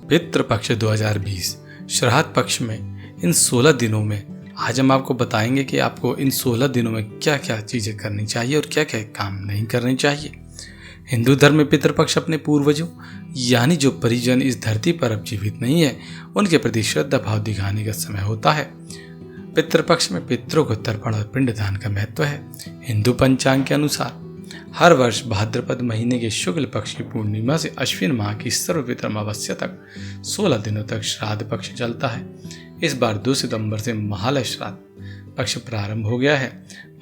पितृपक्ष 2020 श्राद्ध पक्ष में इन 16 दिनों में आज हम आपको बताएंगे कि आपको इन 16 दिनों में क्या क्या चीज़ें करनी चाहिए और क्या क्या काम नहीं करनी चाहिए। हिंदू धर्म में पितृपक्ष अपने पूर्वजों यानी जो परिजन इस धरती पर अब जीवित नहीं है उनके प्रति श्रद्धा भाव दिखाने का समय होता है। पितृपक्ष में पितरों को तर्पण और पिंडदान का महत्व है। हिंदू पंचांग के अनुसार हर वर्ष भाद्रपद महीने के शुक्ल पक्ष की पूर्णिमा से अश्विन माह की सर्वपितर अमावस्या तक 16 दिनों तक श्राद्ध पक्ष चलता है। इस बार 2 सितंबर से महालय श्राद्ध पक्ष प्रारंभ हो गया है।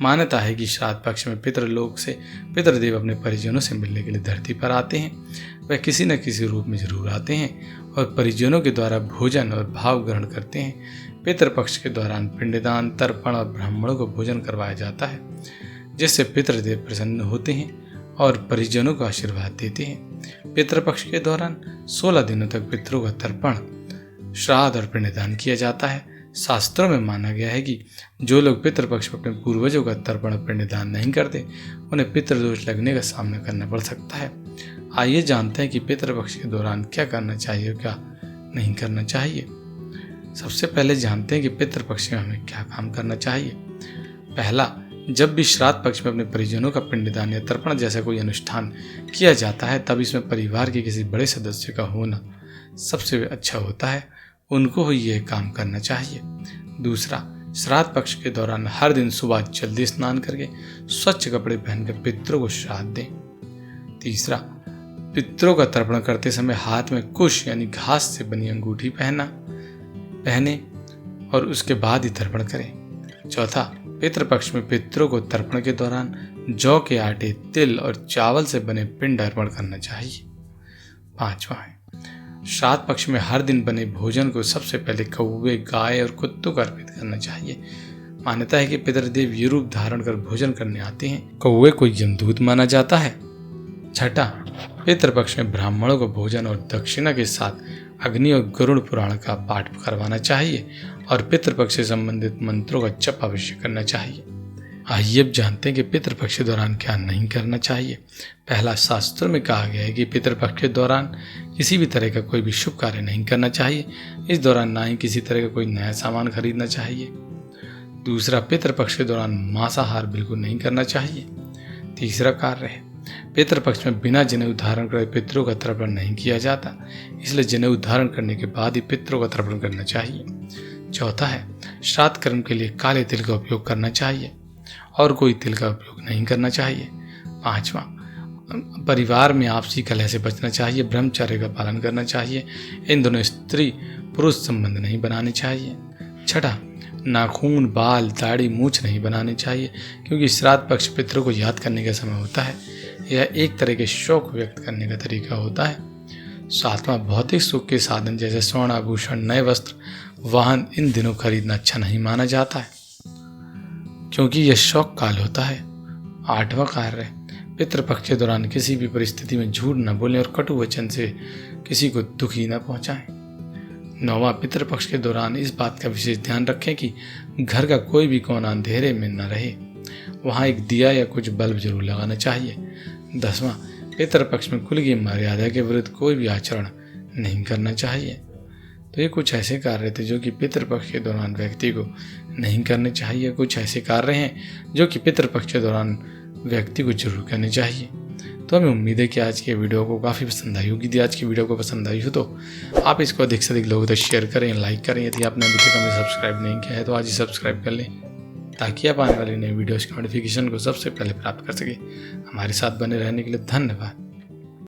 मान्यता है कि श्राद्ध पक्ष में पितृलोक से पितृदेव अपने परिजनों से मिलने के लिए धरती पर आते हैं। वह किसी न किसी रूप में जरूर आते हैं और परिजनों के द्वारा भोजन और भाव ग्रहण करते हैं। पितृपक्ष के दौरान पिंडदान, तर्पण और ब्राह्मणों को भोजन करवाया जाता है, जिससे पितृदेव प्रसन्न होते हैं और परिजनों को आशीर्वाद देते हैं। पितृपक्ष के दौरान 16 दिनों तक पितरों का तर्पण, श्राद्ध और पिंडदान किया जाता है। शास्त्रों में माना गया है कि जो लोग पितृपक्ष में अपने पूर्वजों का तर्पण और पिंडदान नहीं करते उन्हें पितृदोष लगने का सामना करना पड़ सकता है। आइए जानते हैं कि पितृपक्ष के दौरान क्या करना चाहिए और क्या नहीं करना चाहिए। सबसे पहले जानते हैं कि पितृपक्ष में हमें क्या काम करना चाहिए। पहला, जब भी श्राद्ध पक्ष में अपने परिजनों का पिंडदान या तर्पण जैसा कोई अनुष्ठान किया जाता है तब इसमें परिवार के किसी बड़े सदस्य का होना सबसे अच्छा होता है। उनको ही यह काम करना चाहिए। दूसरा, श्राद्ध पक्ष के दौरान हर दिन सुबह जल्दी स्नान करके स्वच्छ कपड़े पहनकर पितरों को श्राद्ध दें। तीसरा, पितरों का तर्पण करते समय हाथ में कुश यानी घास से बनी अंगूठी पहने और उसके बाद ही तर्पण करें। चौथा, पितृपक्ष में पितरों को तर्पण के दौरान जौ के आटे, तिल और चावल से बने पिंड अर्पण करना चाहिए। पांचवा है, श्राद्ध पक्ष में हर दिन बने भोजन को सबसे पहले कौवे, गाय और कुत्तों को अर्पित करना चाहिए। मान्यता है कि पितृदेव ये रूप धारण कर भोजन करने आते हैं। कौवे को यमदूत माना जाता है। छठा, पितृपक्ष में ब्राह्मणों को भोजन और दक्षिणा के साथ अग्नि और गरुड़ पुराण का पाठ करवाना चाहिए और पितृपक्ष से संबंधित मंत्रों का जप अवश्य करना चाहिए। आइए अब जानते हैं कि पितृपक्ष के दौरान क्या नहीं करना चाहिए। पहला, शास्त्रों में कहा गया है कि पितृपक्ष के दौरान किसी भी तरह का कोई भी शुभ कार्य नहीं करना चाहिए। इस दौरान ना ही किसी तरह का कोई नया सामान खरीदना चाहिए। दूसरा, पितृपक्ष के दौरान मांसाहार बिल्कुल नहीं करना चाहिए। तीसरा कार्य है, पितृपक्ष में बिना जनेऊ धारण करे पितरों का तर्पण नहीं किया जाता, इसलिए जनेऊ धारण करने के बाद ही पितरों का तर्पण करना चाहिए। चौथा है, श्राद्ध कर्म के लिए काले तिल का उपयोग करना चाहिए और कोई तिल का उपयोग नहीं करना चाहिए। पांचवा, परिवार में आपसी कलह से बचना चाहिए, ब्रह्मचर्य का पालन करना चाहिए। इन दोनों स्त्री पुरुष संबंध नहीं बनाने चाहिए। छठा, नाखून, बाल, दाढ़ी, मूछ नहीं बनानी चाहिए क्योंकि श्राद्ध पक्ष पितरों को याद करने का समय होता है। यह एक तरह के शौक व्यक्त करने का तरीका होता है। सातवां, भौतिक सुख के साधन जैसे स्वर्ण आभूषण, नए वस्त्र, वाहन इन दिनों खरीदना अच्छा नहीं माना जाता है क्योंकि यह शौक काल होता है। आठवां कार्य, पितृपक्ष के दौरान किसी भी परिस्थिति में झूठ न बोलें और कटु वचन से किसी को दुखी न पहुंचाएं। नौवां, पितृपक्ष के दौरान इस बात का विशेष ध्यान रखें कि घर का कोई भी कोना अंधेरे में न रहे, वहां एक दिया या कुछ बल्ब जरूर लगाना चाहिए। 10वां, पितृपक्ष में कुल की मर्यादा के विरुद्ध कोई भी आचरण नहीं करना चाहिए। तो ये कुछ ऐसे कार्य थे जो कि पितृपक्ष के दौरान व्यक्ति को नहीं करने चाहिए। कुछ ऐसे कार्य हैं जो कि पितृपक्ष के दौरान व्यक्ति को जरूर करने चाहिए। तो हमें उम्मीद है कि आज के वीडियो को काफ़ी पसंद आई होगी। यदि आज की वीडियो को पसंद आई हो तो आप इसको अधिक से अधिक लोगों तक शेयर करें, लाइक करें। यदि आपने अभी तक हमें सब्सक्राइब नहीं किया है तो आज ही सब्सक्राइब कर लें ताकि आप आने वाली नई वीडियोज़ की नोटिफिकेशन को सबसे पहले प्राप्त कर सकें। हमारे साथ बने रहने के लिए धन्यवाद।